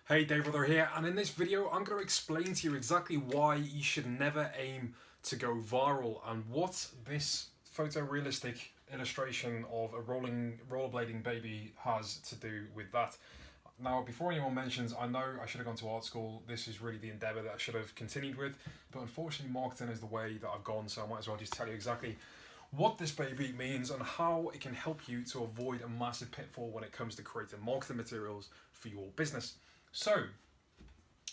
Hey, Dave Ruther here, and in this video I'm going to explain to you exactly why you should never aim to go viral and what this photorealistic illustration of a rollerblading baby has to do with that. Now, before anyone mentions, I know I should have gone to art school, this is really the endeavour that I should have continued with, but unfortunately marketing is the way that I've gone, so I might as well just tell you exactly what this baby means and how it can help you to avoid a massive pitfall when it comes to creating marketing materials for your business. So,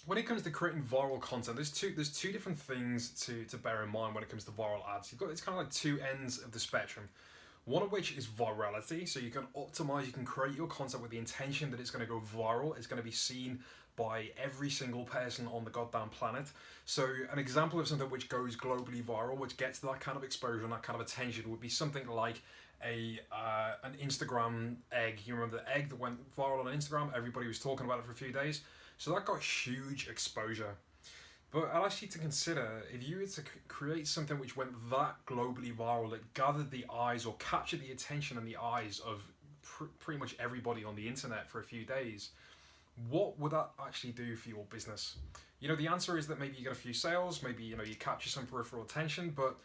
when it comes to creating viral content, there's two different things to bear in mind when it comes to viral ads. It's kind of like two ends of the spectrum. One of which is virality, so you can optimize, you can create your content with the intention that it's going to go viral, it's going to be seen by every single person on the goddamn planet. So an example of something which goes globally viral, which gets that kind of exposure and that kind of attention, would be something like an Instagram egg. You remember the egg that went viral on Instagram? Everybody was talking about it for a few days. So that got huge exposure. But I'll ask you to consider, if you were to create something which went that globally viral, that gathered the eyes or captured the attention and the eyes of pretty much everybody on the internet for a few days, what would that actually do for your business? The answer is that maybe you get a few sales, maybe you capture some peripheral attention, but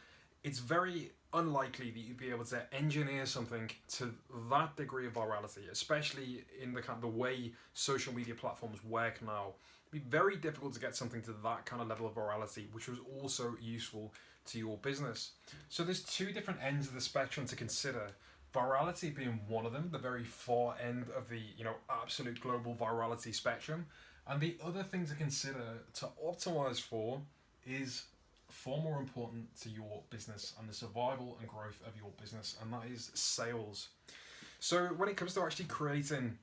it's very unlikely that you'd be able to engineer something to that degree of virality, especially in the kind of the way social media platforms work now. It'd be very difficult to get something to that kind of level of virality, which was also useful to your business. So there's two different ends of the spectrum to consider. Virality being one of them, the very far end of the absolute global virality spectrum, and the other thing to consider to optimize for is far more important to your business and the survival and growth of your business, and that is sales. So when it comes to actually creating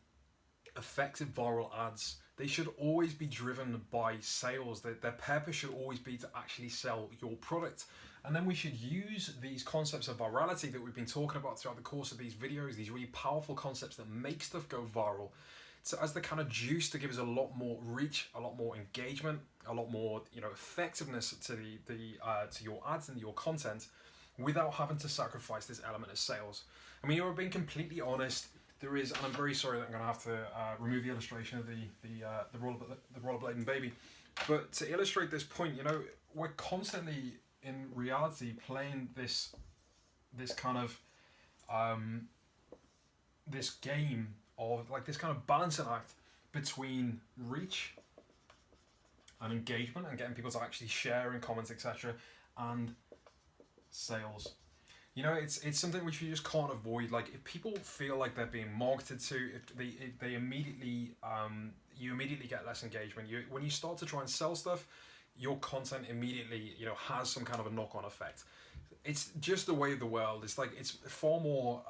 effective viral ads, they should always be driven by sales. Their purpose should always be to actually sell your product. And then we should use these concepts of virality that we've been talking about throughout the course of these videos, these really powerful concepts that make stuff go viral, so as the kind of juice to give us a lot more reach, a lot more engagement, a lot more effectiveness to to your ads and your content, without having to sacrifice this element of sales. I mean, you're being completely honest. There is, and I'm very sorry that I'm going to have to remove the illustration of the rollerblading baby, but to illustrate this point, we're constantly in reality playing this kind of this game of like this kind of balancing act between reach and engagement and getting people to actually share and comment, etc., and sales. It's something which you just can't avoid. Like, if people feel like they're being marketed to, if they immediately you immediately get less engagement. When you start to try and sell stuff, your content immediately has some kind of a knock-on effect. It's just the way of the world. It's like it's far more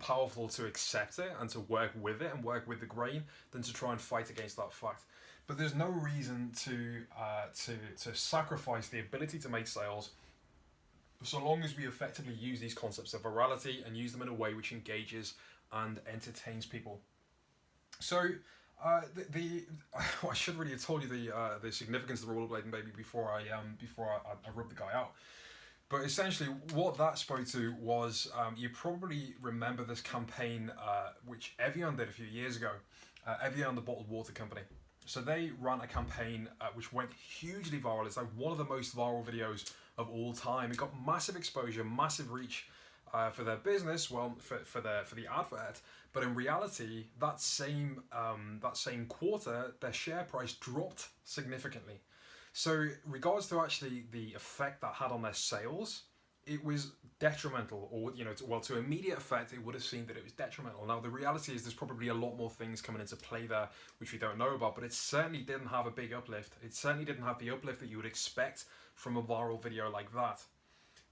powerful to accept it and to work with it and work with the grain than to try and fight against that fact. But there's no reason to sacrifice the ability to make sales, so long as we effectively use these concepts of virality and use them in a way which engages and entertains people. So I should really have told you the significance of the rollerblading baby before I rub the guy out. But essentially, what that spoke to was, you probably remember this campaign which Evian did a few years ago. Evian, the bottled water company. So they ran a campaign which went hugely viral. It's like one of the most viral videos of all time. It got massive exposure, massive reach for their business. Well, for the advert, but in reality, that same quarter, their share price dropped significantly. So, regards to actually the effect that had on their sales, it was detrimental, or to immediate effect, it would have seemed that it was detrimental. Now, the reality is there's probably a lot more things coming into play there which we don't know about, but it certainly didn't have a big uplift. It certainly didn't have the uplift that you would expect from a viral video like that.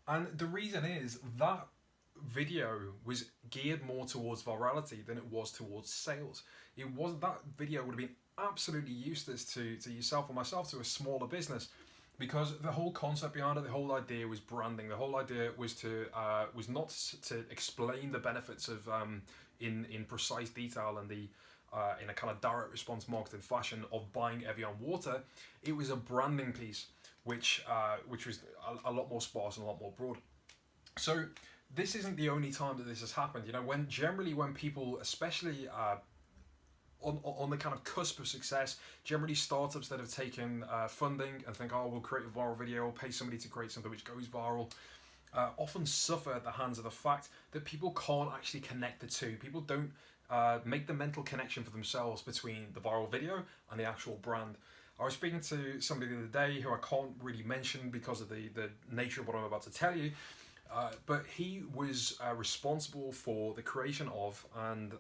And the reason is that video was geared more towards virality than it was towards sales. That video would have been absolutely useless to yourself or myself, to a smaller business, because the whole concept behind it, the whole idea was branding. The whole idea was not to explain the benefits of in precise detail and the in a kind of direct response marketing fashion of buying Evian water. It was a branding piece which was a lot more sparse and a lot more broad. So this isn't the only time that this has happened. When people, especially on the kind of cusp of success. Generally, startups that have taken funding and think, oh, we'll create a viral video, or pay somebody to create something which goes viral, often suffer at the hands of the fact that people can't actually connect the two. People don't make the mental connection for themselves between the viral video and the actual brand. I was speaking to somebody the other day who I can't really mention because of the nature of what I'm about to tell you, but he was responsible for the creation of, and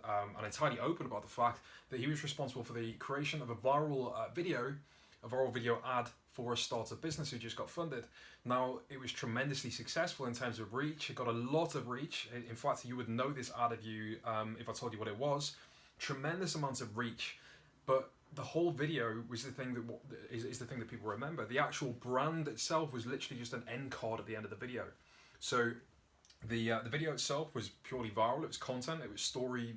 entirely open about the fact that he was responsible for the creation of a viral video ad for a startup business who just got funded. Now, it was tremendously successful in terms of reach. It got a lot of reach. In fact, you would know this ad if I told you what it was. Tremendous amounts of reach, but the whole video was the thing that is the thing that people remember. The actual brand itself was literally just an end card at the end of the video. So the video itself was purely viral. It was content. It was story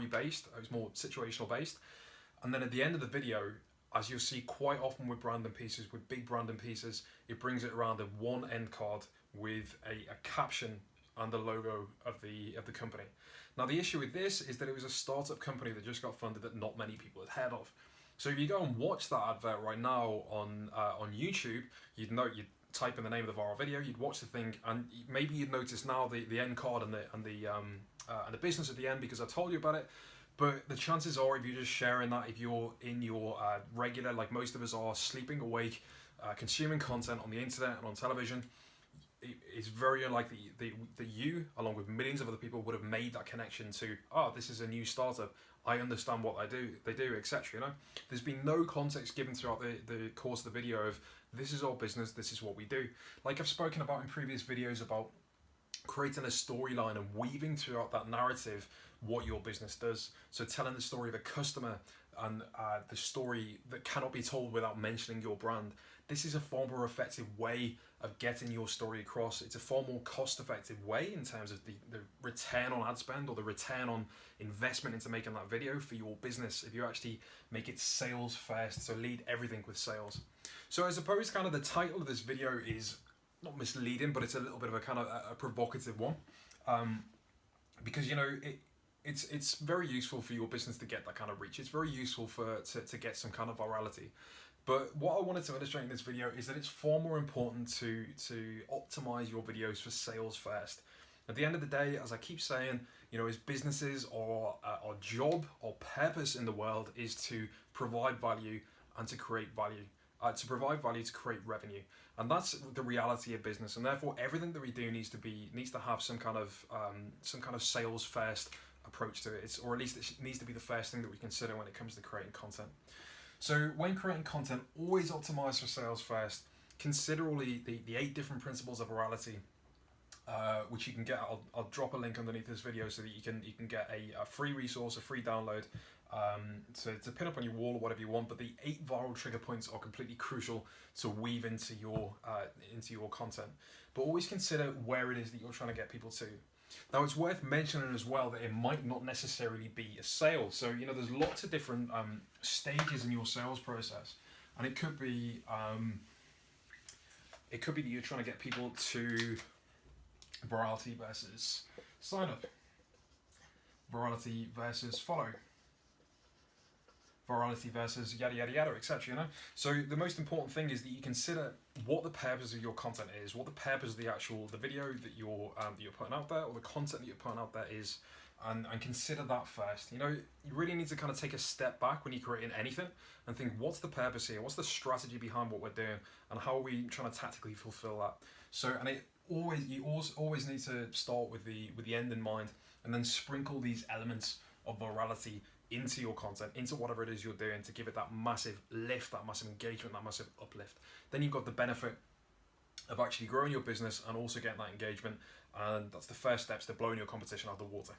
based. It was more situational based. And then at the end of the video, as you'll see quite often with branding pieces, with big branding pieces, it brings it around in one end card with a caption and the logo of the company. Now, the issue with this is that it was a startup company that just got funded that not many people had heard of. So if you go and watch that advert right now on YouTube, you'd type in the name of the viral video, you'd watch the thing, and maybe you'd notice now the end card and the business at the end because I told you about it. But the chances are, if you're just sharing that, if you're in your regular, like most of us are, sleeping awake, consuming content on the internet and on television, it's very unlikely that you, along with millions of other people, would have made that connection to, oh, this is a new startup, I understand what they do, etc. You know, there's been no context given throughout the course of the video of, this is our business, this is what we do. Like I've spoken about in previous videos about creating a storyline and weaving throughout that narrative what your business does. So telling the story of a customer and the story that cannot be told without mentioning your brand. This is a far more effective way of getting your story across. It's a far more cost-effective way in terms of the return on ad spend or the return on investment into making that video for your business if you actually make it sales first, so lead everything with sales. So I suppose kind of the title of this video is not misleading, but it's a little bit of a kind of a provocative one, because you know it's very useful for your business to get that kind of reach. It's very useful to get some kind of virality. But what I wanted to illustrate in this video is that it's far more important to optimize your videos for sales first. At the end of the day, as I keep saying, you know, as businesses, or our job or purpose in the world is to provide value and to create value. To provide value, to create revenue, and that's the reality of business. And therefore, everything that we do needs to have some kind of sales first approach to it. Or at least it needs to be the first thing that we consider when it comes to creating content. So when creating content, always optimize for sales first. Consider all the 8 different principles of virality, which you can get. I'll drop a link underneath this video so that you can get a free resource, a free download, to pin up on your wall or whatever you want. But the 8 viral trigger points are completely crucial to weave into your content. But always consider where it is that you're trying to get people to. Now, it's worth mentioning as well that it might not necessarily be a sale. So, you know, there's lots of different stages in your sales process, and it could be that you're trying to get people to virality versus sign up, virality versus follow, virality versus yada yada yada, etc. You know, so the most important thing is that you consider what the purpose of your content is, what the purpose of the video that you're putting out there, or the content that you're putting out there is, and consider that first. You know, you really need to kind of take a step back when you're creating anything and think, what's the purpose here? What's the strategy behind what we're doing, and how are we trying to tactically fulfill that? So, and you always need to start with the end in mind, and then sprinkle these elements of virality into your content, into whatever it is you're doing, to give it that massive lift, that massive engagement, that massive uplift. Then you've got the benefit of actually growing your business and also getting that engagement, and that's the first steps to blowing your competition out of the water.